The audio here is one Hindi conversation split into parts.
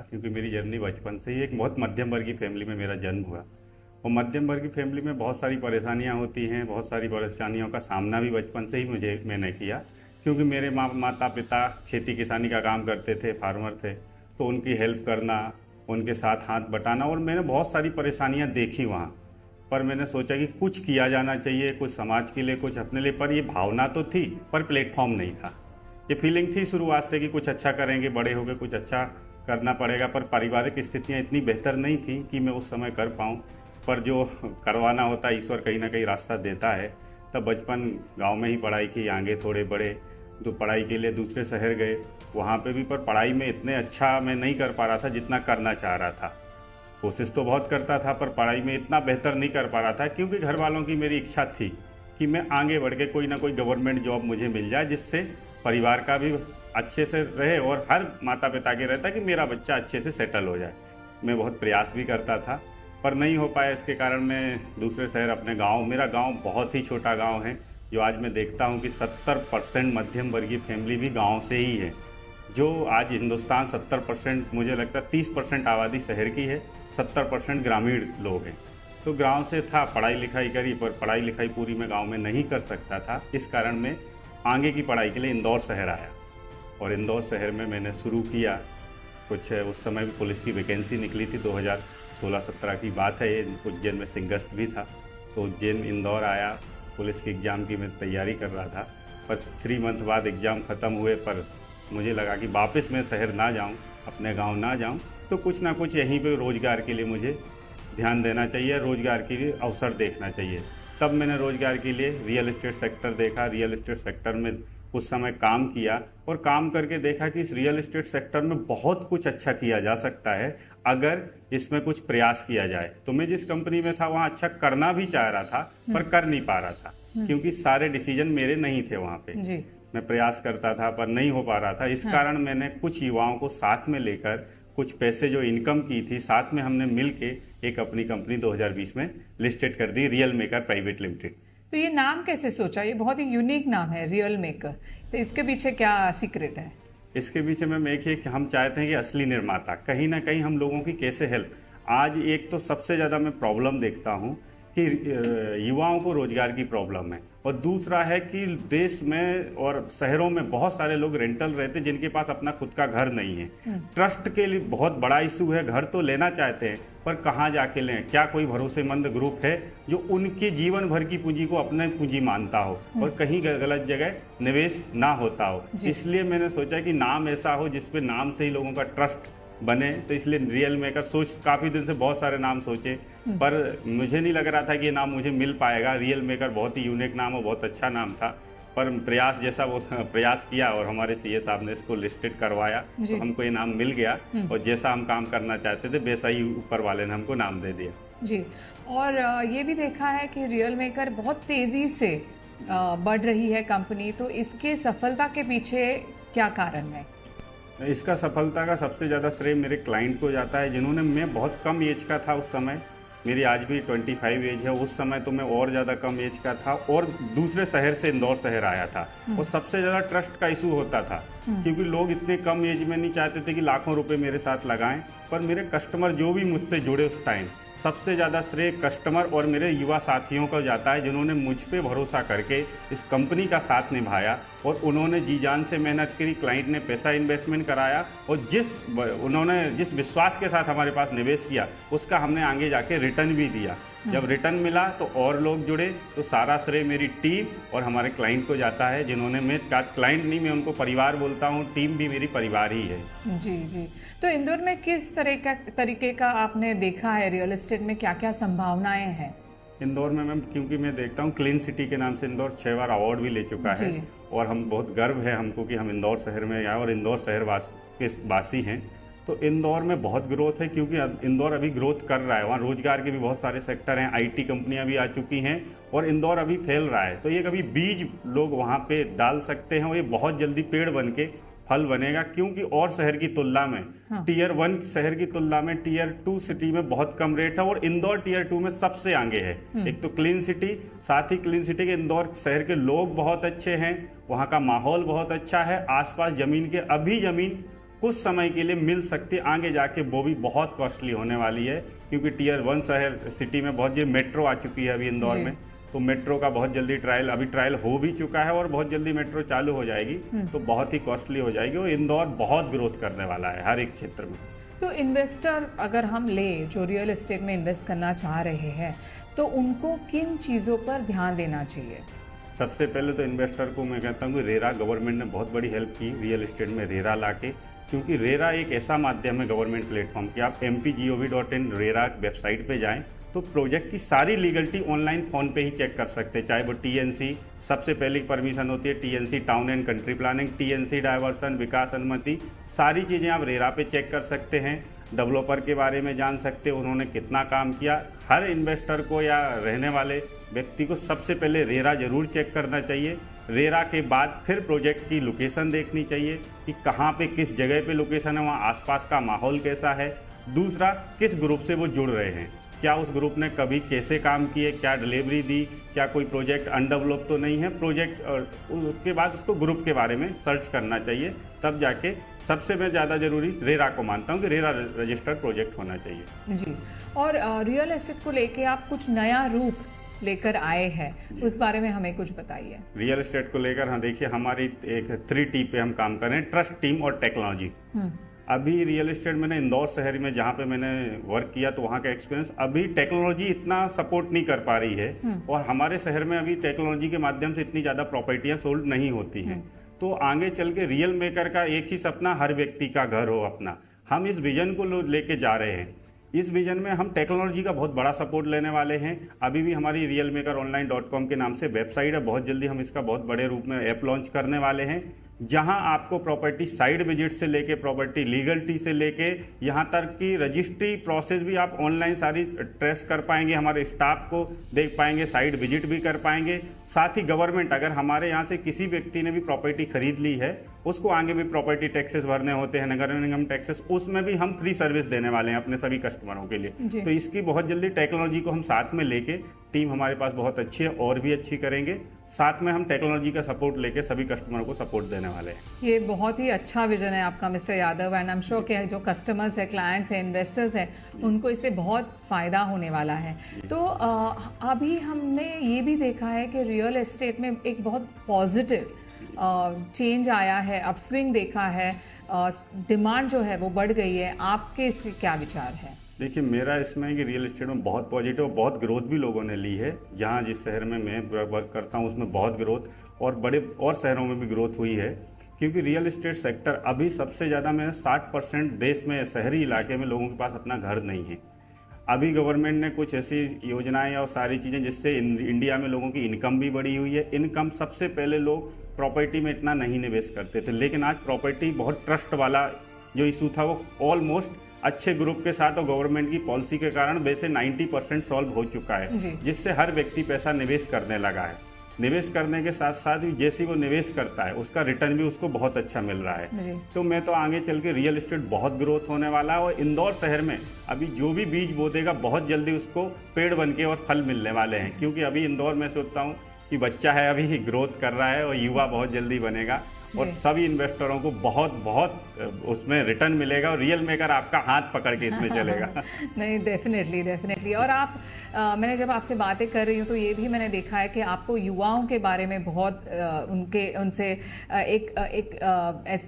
क्योंकि मेरी जर्नी बचपन से ही एक बहुत मध्यम वर्गीय फैमिली में मेरा जन्म हुआ। और मध्यम वर्गीय फैमिली में बहुत सारी परेशानियां होती हैं, बहुत सारी परेशानियों का सामना भी बचपन से ही मैंने किया। क्योंकि मेरे माता पिता खेती किसानी का काम करते थे, फार्मर थे, तो उनकी हेल्प करना, उनके साथ हाथ बटाना, और मैंने बहुत सारी परेशानियां देखी वहाँ। पर मैंने सोचा कि कुछ किया जाना चाहिए, कुछ समाज के लिए, कुछ अपने लिए। पर ये भावना तो थी, पर प्लेटफॉर्म नहीं था। ये फीलिंग थी शुरुआत से कि कुछ अच्छा करेंगे, बड़े होकर कुछ अच्छा करना पड़ेगा। पर पारिवारिक स्थितियाँ इतनी बेहतर नहीं थी कि मैं उस समय कर पाऊँ। पर जो करवाना होता है, ईश्वर कहीं ना कहीं रास्ता देता है। तब बचपन गांव में ही पढ़ाई की, आगे थोड़े बड़े तो पढ़ाई के लिए दूसरे शहर गए, वहाँ पे भी। पर पढ़ाई में इतने अच्छा मैं नहीं कर पा रहा था जितना करना चाह रहा था। कोशिश तो बहुत करता था, पर पढ़ाई में इतना बेहतर नहीं कर पा रहा था, क्योंकि घर वालों की मेरी इच्छा थी कि मैं आगे बढ़ के कोई ना कोई गवर्नमेंट जॉब मुझे मिल जाए, जिससे परिवार का भी अच्छे से रहे और हर माता पिता के रहता कि मेरा बच्चा अच्छे से सेटल हो जाए। मैं बहुत प्रयास भी करता था, पर नहीं हो पाया। इसके कारण मैं दूसरे शहर अपने गांव, मेरा गांव बहुत ही छोटा गांव है, जो आज मैं देखता हूं कि 70% मध्यम वर्गीय फैमिली भी गांव से ही है। जो आज हिंदुस्तान 70%, मुझे लगता है 30% आबादी शहर की है, 70% ग्रामीण लोग हैं। तो गांव से था, पढ़ाई लिखाई करी, पर पढ़ाई लिखाई पूरी मैं गांव में नहीं कर सकता था। इस कारण मैं आगे की पढ़ाई के लिए इंदौर शहर आया, और इंदौर शहर में मैंने शुरू किया कुछ। उस समय भी पुलिस की वैकेंसी निकली थी, 2016-17 की बात है ये। उज्जैन में सिंगस्त भी था, तो उज्जैन इंदौर आया। पुलिस के एग्ज़ाम की मैं तैयारी कर रहा था, पर 3 मंथ बाद एग्ज़ाम ख़त्म हुए। पर मुझे लगा कि वापस मैं शहर ना जाऊं, अपने गांव ना जाऊं, तो कुछ ना कुछ यहीं पे रोज़गार के लिए मुझे ध्यान देना चाहिए, रोज़गार के लिए अवसर देखना चाहिए। तब मैंने रोज़गार के लिए रियल एस्टेट सेक्टर देखा। रियल एस्टेट सेक्टर में उस समय काम किया, और काम करके देखा कि इस रियल एस्टेट सेक्टर में बहुत कुछ अच्छा किया जा सकता है अगर इसमें कुछ प्रयास किया जाए। तो मैं जिस कंपनी में था वहाँ अच्छा करना भी चाह रहा था, पर कर नहीं पा रहा था, क्योंकि सारे डिसीजन मेरे नहीं थे वहाँ पे। मैं प्रयास करता था पर नहीं हो पा रहा था। इस कारण मैंने कुछ युवाओं को साथ में लेकर, कुछ पैसे जो इनकम की थी साथ में हमने मिलके एक अपनी कंपनी 2020 में लिस्टेड कर दी, रियल मेकर प्राइवेट लिमिटेड। तो ये नाम कैसे सोचा? ये बहुत ही यूनिक नाम है, रियल मेकर। तो इसके पीछे क्या सीक्रेट है? इसके पीछे मैम एक है कि हम चाहते हैं कि असली निर्माता कहीं ना कहीं हम लोगों की कैसे हेल्प। आज एक तो सबसे ज़्यादा मैं प्रॉब्लम देखता हूँ कि युवाओं को रोजगार की प्रॉब्लम है, और दूसरा है कि देश में और शहरों में बहुत सारे लोग रेंटल रहते हैं जिनके पास अपना खुद का घर नहीं है। ट्रस्ट के लिए बहुत बड़ा इशू है। घर तो लेना चाहते हैं, पर कहाँ जाके लें? क्या कोई भरोसेमंद ग्रुप है जो उनके जीवन भर की पूंजी को अपने पूंजी मानता हो और कहीं गलत जगह निवेश ना होता हो? इसलिए मैंने सोचा कि नाम ऐसा हो जिसपे नाम से ही लोगों का ट्रस्ट बने। तो इसलिए रियल मेकर सोच, काफ़ी दिन से बहुत सारे नाम सोचे, पर मुझे नहीं लग रहा था कि ये नाम मुझे मिल पाएगा। रियल मेकर बहुत ही यूनिक नाम और बहुत अच्छा नाम था, पर प्रयास जैसा वो प्रयास किया और हमारे सीए साहब ने इसको लिस्टेड करवाया, तो हमको ये नाम मिल गया। और जैसा हम काम करना चाहते थे वैसा ही ऊपर वाले ने हमको नाम दे दिया जी। और ये भी देखा है कि रियल मेकर बहुत तेज़ी से बढ़ रही है कंपनी, तो इसके सफलता के पीछे क्या कारण है? इसका सफलता का सबसे ज़्यादा श्रेय मेरे क्लाइंट को जाता है, जिन्होंने, मैं बहुत कम एज का था उस समय, मेरी आज भी 25 एज है, उस समय तो मैं और ज़्यादा कम एज का था और दूसरे शहर से इंदौर शहर आया था। और सबसे ज़्यादा ट्रस्ट का इशू होता था, क्योंकि लोग इतने कम एज में नहीं चाहते थे कि लाखों रुपए मेरे साथ लगाएं। पर मेरे कस्टमर जो भी मुझसे जुड़े उस टाइम, सबसे ज़्यादा श्रेय कस्टमर और मेरे युवा साथियों को जाता है, जिन्होंने मुझ पे भरोसा करके इस कंपनी का साथ निभाया और उन्होंने जी जान से मेहनत करी। क्लाइंट ने पैसा इन्वेस्टमेंट कराया और उन्होंने जिस विश्वास के साथ हमारे पास निवेश किया, उसका हमने आगे जाके रिटर्न भी दिया। जब रिटर्न मिला तो और लोग जुड़े, तो सारा श्रेय मेरी टीम और हमारे क्लाइंट को जाता है, जिन्होंने, मैं क्लाइंट नहीं, मैं उनको परिवार बोलता हूँ, टीम भी मेरी परिवार ही है। जी जी। तो इंदौर में किस तरीके का आपने देखा है, रियल एस्टेट में क्या क्या संभावनाएं हैं? इंदौर में मैम, क्योंकि मैं देखता हूँ क्लीन सिटी के नाम से इंदौर 6 बार अवार्ड भी ले चुका है, और हम बहुत गर्व है हमको कि हम इंदौर शहर में आए और इंदौर शहर के वासी हैं। तो इंदौर में बहुत ग्रोथ है, क्योंकि इंदौर अभी ग्रोथ कर रहा है। वहाँ रोजगार के भी बहुत सारे सेक्टर हैं, आईटी कंपनियां भी आ चुकी हैं और इंदौर अभी फैल रहा है। तो ये कभी बीज लोग वहाँ पे डाल सकते हैं और ये बहुत जल्दी पेड़ बन के फल बनेगा, क्योंकि और शहर की तुलना में, टीयर 1 शहर की तुलना में टीयर 2 सिटी में बहुत कम रेट है, और इंदौर टीयर 2 में सबसे आगे है। एक तो क्लीन सिटी, साथ ही क्लीन सिटी के इंदौर शहर के लोग बहुत अच्छे हैं, वहाँ का माहौल बहुत अच्छा है, आसपास जमीन के, अभी जमीन कुछ समय के लिए मिल सकती है, आगे जाके वो भी बहुत कॉस्टली होने वाली है, क्योंकि टियर 1 शहर सिटी में बहुत जल्दी मेट्रो आ चुकी है अभी इंदौर में, तो मेट्रो का बहुत जल्दी अभी ट्रायल हो भी चुका है और बहुत जल्दी मेट्रो चालू हो जाएगी, तो बहुत ही कॉस्टली हो जाएगी और इंदौर बहुत ग्रोथ करने वाला है हर एक क्षेत्र में। तो इन्वेस्टर अगर हम ले जो रियल एस्टेट में इन्वेस्ट करना चाह रहे हैं तो उनको किन चीज़ों पर ध्यान देना चाहिए? सबसे पहले तो इन्वेस्टर को मैं कहता हूँ कि रेरा गवर्नमेंट ने बहुत बड़ी हेल्प की रियल एस्टेट में रेरा लाके, क्योंकि रेरा एक ऐसा माध्यम है गवर्नमेंट प्लेटफॉर्म की। आप mpgov.in रेरा वेबसाइट पे जाएं तो प्रोजेक्ट की सारी लीगलिटी ऑनलाइन फ़ोन पे ही चेक कर सकते हैं, चाहे वो टीएनसी सबसे पहले परमिशन होती है, TNC town and country planning, TNC diversion, विकास अनुमति, सारी चीज़ें आप रेरा पे चेक कर सकते हैं। डेवलपर के बारे में जान सकते हैं, उन्होंने कितना काम किया। हर इन्वेस्टर को या रहने वाले व्यक्ति को सबसे पहले रेरा जरूर चेक करना चाहिए। रेरा के बाद फिर प्रोजेक्ट की लोकेशन देखनी चाहिए कि कहाँ पे किस जगह पे लोकेशन है, वहाँ आसपास का माहौल कैसा है। दूसरा, किस ग्रुप से वो जुड़ रहे हैं, क्या उस ग्रुप ने कभी कैसे काम किए, क्या डिलीवरी दी, क्या कोई प्रोजेक्ट अनडेवलप तो नहीं है प्रोजेक्ट। उसके बाद उसको ग्रुप के बारे में सर्च करना चाहिए, तब जाके सबसे मैं ज़्यादा ज़रूरी रेरा को मानता हूँ कि रेरा रजिस्टर्ड प्रोजेक्ट होना चाहिए। जी, और रियल एस्टेट को लेके आप कुछ नया रूप लेकर आए हैं, उस बारे में हमें कुछ बताइए। रियल एस्टेट को लेकर हाँ देखिए, हमारी एक 3T पे हम काम कर रहे हैं, ट्रस्ट, टीम और टेक्नोलॉजी। अभी रियल एस्टेट मैंने इंदौर शहर में जहाँ पे मैंने वर्क किया तो वहाँ का एक्सपीरियंस, अभी टेक्नोलॉजी इतना सपोर्ट नहीं कर पा रही है और हमारे शहर में अभी टेक्नोलॉजी के माध्यम से इतनी ज़्यादा प्रॉपर्टियाँ सोल्ड नहीं होती हैं। तो आगे चल के रियल मेकर का एक ही सपना, हर व्यक्ति का घर हो अपना। हम इस विजन को लेके जा रहे हैं। इस विजन में हम टेक्नोलॉजी का बहुत बड़ा सपोर्ट लेने वाले हैं। अभी भी हमारी realmakeronline.com के नाम से वेबसाइट है, बहुत जल्दी हम इसका बहुत बड़े रूप में ऐप लॉन्च करने वाले हैं, जहां आपको प्रॉपर्टी साइट विजिट से लेके प्रॉपर्टी लीगलिटी से लेके यहाँ तक की रजिस्ट्री प्रोसेस भी आप ऑनलाइन सारी ट्रेस कर पाएंगे, हमारे स्टाफ को देख पाएंगे, साइट विजिट भी कर पाएंगे। साथ ही गवर्नमेंट, अगर हमारे यहाँ से किसी व्यक्ति ने भी प्रॉपर्टी खरीद ली है, उसको आगे भी प्रॉपर्टी टैक्सेस भरने होते हैं, नगर निगम टैक्सेस, उसमें भी हम फ्री सर्विस देने वाले हैं अपने सभी कस्टमरों के लिए। तो इसकी बहुत जल्दी टेक्नोलॉजी को हम साथ में लेके, टीम हमारे पास बहुत अच्छी है और भी अच्छी करेंगे, साथ में हम टेक्नोलॉजी का सपोर्ट लेके सभी कस्टमरों को सपोर्ट देने वाले हैं। ये बहुत ही अच्छा विजन है आपका mister Yadav, and I am sure कि जो कस्टमर्स है, क्लाइंट्स है, इन्वेस्टर्स है, उनको इससे बहुत फ़ायदा होने वाला है। तो अभी हमने ये भी देखा है कि रियल एस्टेट में एक बहुत पॉजिटिव चेंज आया है, अपस्विंग देखा है, डिमांड जो है वो बढ़ गई है। आपके इस पर क्या विचार है? देखिए, मेरा इसमें है कि रियल एस्टेट में बहुत पॉजिटिव, बहुत ग्रोथ भी लोगों ने ली है। जहाँ जिस शहर में मैं वर्क करता हूँ उसमें बहुत ग्रोथ और बड़े और शहरों में भी ग्रोथ हुई है, क्योंकि रियल एस्टेट सेक्टर अभी सबसे ज़्यादा में 60% देश में शहरी इलाके में लोगों के पास अपना घर नहीं है। अभी गवर्नमेंट ने कुछ ऐसी योजनाएं और सारी चीज़ें जिससे इंडिया में लोगों की इनकम भी बढ़ी हुई है। इनकम सबसे पहले लोग प्रॉपर्टी में इतना नहीं निवेश करते थे, लेकिन आज प्रॉपर्टी बहुत ट्रस्ट वाला जो इशू था वो ऑलमोस्ट अच्छे ग्रुप के साथ और गवर्नमेंट की पॉलिसी के कारण वैसे 90% सॉल्व हो चुका है, जिससे हर व्यक्ति पैसा निवेश करने लगा है। निवेश करने के साथ साथ भी जैसे वो निवेश करता है उसका रिटर्न भी उसको बहुत अच्छा मिल रहा है। तो मैं तो आगे चल के रियल एस्टेट बहुत ग्रोथ होने वाला है और इंदौर शहर में अभी जो भी बीज बो देगा बहुत जल्दी उसको पेड़ बन के और फल मिलने वाले हैं, क्योंकि अभी इंदौर में सोचता हूँ कि बच्चा है अभी ग्रोथ कर रहा है और युवा बहुत जल्दी बनेगा और सभी इन्वेस्टरों को बहुत बहुत उसमें रिटर्न मिलेगा और रियल मेकर आपका हाथ पकड़ के इसमें चलेगा। नहीं, डेफिनेटली। और आप मैंने जब आपसे बातें कर रही हूँ तो ये भी मैंने देखा है कि आपको युवाओं के बारे में बहुत उनसे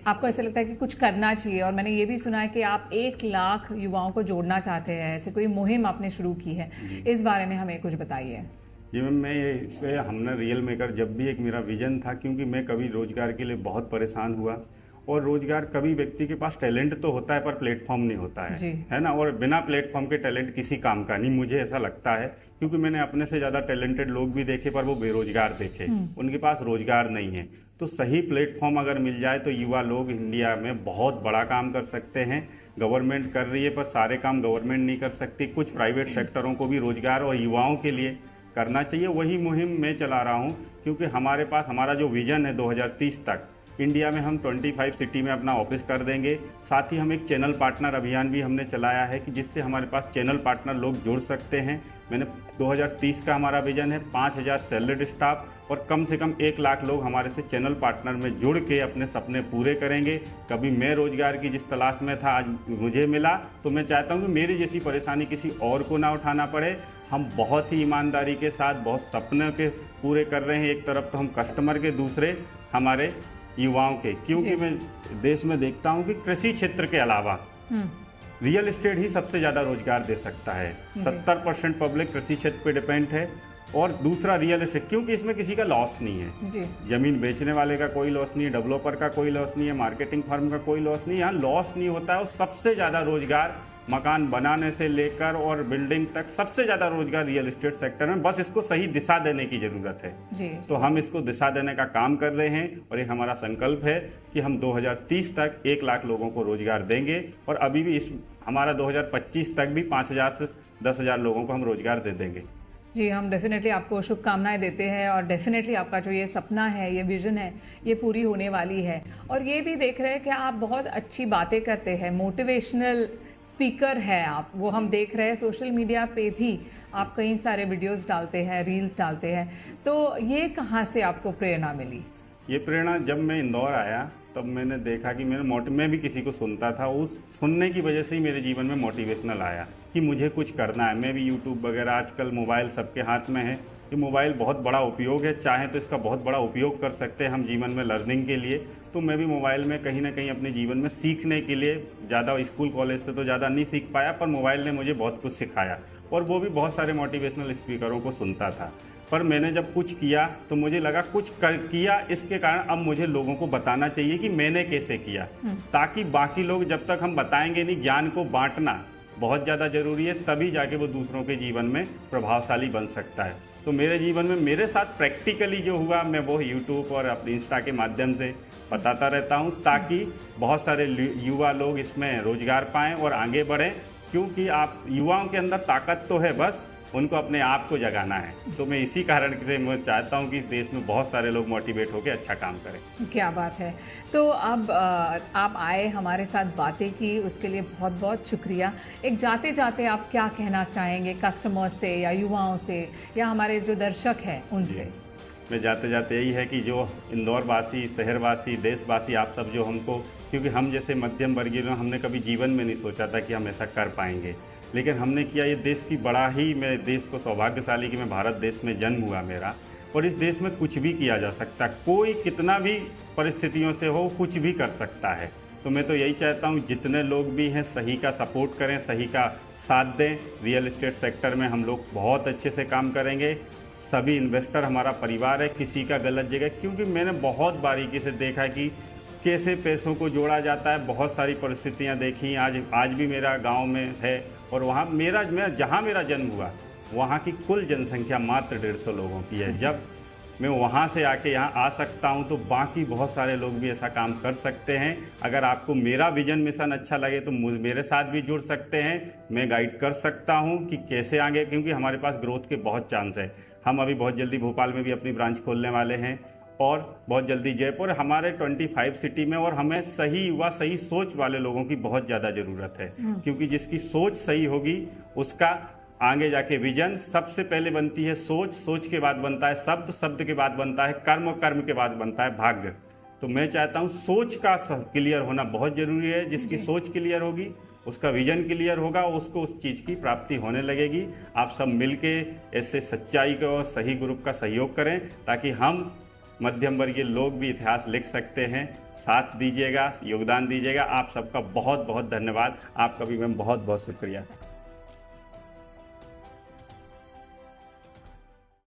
आपको ऐसा लगता है कि कुछ करना चाहिए, और मैंने ये भी सुना है कि आप 1 लाख युवाओं को जोड़ना चाहते हैं, ऐसे कोई मुहिम आपने शुरू की है, इस बारे में हमें कुछ बताइए। जी मैम, मैं इससे हमने रियल मेकर जब भी एक मेरा विजन था, क्योंकि मैं कभी रोजगार के लिए बहुत परेशान हुआ और रोजगार कभी व्यक्ति के पास टैलेंट तो होता है पर प्लेटफॉर्म नहीं होता है ना, और बिना प्लेटफॉर्म के टैलेंट किसी काम का नहीं, मुझे ऐसा लगता है, क्योंकि मैंने अपने से ज़्यादा टैलेंटेड लोग भी देखे पर वो बेरोजगार देखे, उनके पास रोजगार नहीं है। तो सही प्लेटफॉर्म अगर मिल जाए तो युवा लोग इंडिया में बहुत बड़ा काम कर सकते हैं। गवर्नमेंट कर रही है पर सारे काम गवर्नमेंट नहीं कर सकती, कुछ प्राइवेट सेक्टरों को भी रोजगार और युवाओं के लिए करना चाहिए। वही मुहिम मैं चला रहा हूं, क्योंकि हमारे पास हमारा जो विजन है 2030 तक इंडिया में हम 25 सिटी में अपना ऑफिस कर देंगे। साथ ही हम एक चैनल पार्टनर अभियान भी हमने चलाया है कि जिससे हमारे पास चैनल पार्टनर लोग जुड़ सकते हैं, मैंने 2030 का हमारा विजन है 5,000 सैलरीड स्टाफ और कम से कम 1 लाख लोग हमारे से चैनल पार्टनर में जुड़ के अपने सपने पूरे करेंगे। कभी मैं रोजगार की जिस तलाश में था आज मुझे मिला, तो मैं चाहता हूँ कि मेरी जैसी परेशानी किसी और को ना उठाना पड़े। हम बहुत ही ईमानदारी के साथ बहुत सपने के पूरे कर रहे हैं, एक तरफ तो हम कस्टमर के, दूसरे हमारे युवाओं के, क्योंकि मैं देश में देखता हूँ कि कृषि क्षेत्र के अलावा रियल एस्टेट ही सबसे ज़्यादा रोजगार दे सकता है। 70% पब्लिक कृषि क्षेत्र पे डिपेंड है और दूसरा रियल एस्टेट, क्योंकि इसमें किसी का लॉस नहीं है। जमीन बेचने वाले का कोई लॉस नहीं है, डेवलपर का कोई लॉस नहीं है, मार्केटिंग फर्म का कोई लॉस नहीं है, यहाँ लॉस नहीं होता है। और सबसे ज़्यादा रोजगार मकान बनाने से लेकर और बिल्डिंग तक सबसे ज़्यादा रोजगार रियल एस्टेट सेक्टर में, बस इसको सही दिशा देने की ज़रूरत है। तो हम इसको दिशा देने का काम कर रहे हैं और एक हमारा संकल्प है कि हम 2030 तक 1 लाख लोगों को रोजगार देंगे और अभी भी हमारा 2025 तक भी 5,000 से 10,000 लोगों को हम रोजगार दे देंगे। जी, हम डेफिनेटली आपको शुभकामनाएं देते हैं और डेफिनेटली आपका जो ये सपना है, ये विजन है, ये पूरी होने वाली है। और ये भी देख रहे हैं कि आप बहुत अच्छी बातें करते हैं, मोटिवेशनल स्पीकर है आप, वो हम देख रहे हैं सोशल मीडिया पे भी आप कई सारे वीडियोस डालते हैं, रील्स डालते हैं। तो ये कहाँ से आपको प्रेरणा मिली? ये प्रेरणा जब मैं इंदौर आया तब मैंने देखा कि मैं भी किसी को सुनता था, उस सुनने की वजह से ही मेरे जीवन में मोटिवेशनल आया कि मुझे कुछ करना है। मैं भी यूट्यूब वगैरह, आजकल मोबाइल सबके हाथ में है, ये मोबाइल बहुत बड़ा उपयोग है, चाहे तो इसका बहुत बड़ा उपयोग कर सकते हैं हम जीवन में लर्निंग के लिए। तो मैं भी मोबाइल में कहीं ना कहीं अपने जीवन में सीखने के लिए, ज़्यादा स्कूल कॉलेज से तो ज़्यादा नहीं सीख पाया, पर मोबाइल ने मुझे बहुत कुछ सिखाया और वो भी बहुत सारे मोटिवेशनल स्पीकरों को सुनता था। पर मैंने जब कुछ किया तो मुझे लगा कुछ किया, इसके कारण अब मुझे लोगों को बताना चाहिए कि मैंने कैसे किया, ताकि बाकी लोग, जब तक हम बताएंगे नहीं, ज्ञान को बांटना बहुत ज़्यादा ज़रूरी है, तभी जाके वो दूसरों के जीवन में प्रभावशाली बन सकता है। तो मेरे जीवन में मेरे साथ प्रैक्टिकली जो हुआ, मैं वो यूट्यूब और अपने इंस्टा के माध्यम से बताता रहता हूँ, ताकि बहुत सारे युवा लोग इसमें रोजगार पाएँ और आगे बढ़ें। क्योंकि आप युवाओं के अंदर ताकत तो है, बस उनको अपने आप को जगाना है। तो मैं इसी कारण से मैं चाहता हूँ कि इस देश में बहुत सारे लोग मोटिवेट होकर अच्छा काम करें। क्या बात है। तो अब आप आए, हमारे साथ बातें की, उसके लिए बहुत बहुत शुक्रिया। एक जाते जाते आप क्या कहना चाहेंगे कस्टमर्स से या युवाओं से या हमारे जो दर्शक हैं उनसे? मैं जाते जाते यही है कि जो इंदौर वासी, शहरवासी, देशवासी, आप सब जो हमको, क्योंकि हम जैसे मध्यम वर्गीय लोग, हमने कभी जीवन में नहीं सोचा था कि हम ऐसा कर पाएंगे, लेकिन हमने किया। ये देश की बड़ा ही, मैं देश को सौभाग्यशाली कि मैं भारत देश में जन्म हुआ मेरा, और इस देश में कुछ भी किया जा सकता, कोई कितना भी परिस्थितियों से हो कुछ भी कर सकता है। तो मैं तो यही चाहता हूँ जितने लोग भी हैं सही का सपोर्ट करें, सही का साथ दें। रियल एस्टेट सेक्टर में हम लोग बहुत अच्छे से काम करेंगे। सभी इन्वेस्टर हमारा परिवार है, किसी का गलत जगह, क्योंकि मैंने बहुत बारीकी से देखा कि कैसे पैसों को जोड़ा जाता है। बहुत सारी परिस्थितियां देखी, आज भी मेरा गांव में है और वहाँ मैं जहाँ मेरा जन्म हुआ वहाँ की कुल जनसंख्या मात्र 150 लोगों की है। जब मैं वहाँ से आके यहाँ आ सकता हूँ तो बाकी बहुत सारे लोग भी ऐसा काम कर सकते हैं। अगर आपको मेरा विजन मिशन अच्छा लगे तो मेरे साथ भी जुड़ सकते हैं, मैं गाइड कर सकता हूँ कि कैसे आगे, क्योंकि हमारे पास ग्रोथ के बहुत चांस है। हम अभी बहुत जल्दी भोपाल में भी अपनी ब्रांच खोलने वाले हैं और बहुत जल्दी जयपुर, हमारे 25 सिटी में। और हमें सही युवा, सही सोच वाले लोगों की बहुत ज़्यादा ज़रूरत है, क्योंकि जिसकी सोच सही होगी उसका आगे जाके विजन। सबसे पहले बनती है सोच, सोच के बाद बनता है शब्द, शब्द के बाद बनता है कर्म, कर्म के बाद बनता है भाग्य। तो मैं चाहता हूँ सोच का क्लियर होना बहुत ज़रूरी है। जिसकी सोच क्लियर होगी, उसका विजन क्लियर होगा, उसको उस चीज़ की प्राप्ति होने लगेगी। आप सब मिलके ऐसे सच्चाई का और सही ग्रुप का सहयोग करें, ताकि हम मध्यम वर्गीय लोग भी इतिहास लिख सकते हैं। साथ दीजिएगा, योगदान दीजिएगा। आप सबका बहुत बहुत धन्यवाद। आपका भी मैम बहुत बहुत शुक्रिया।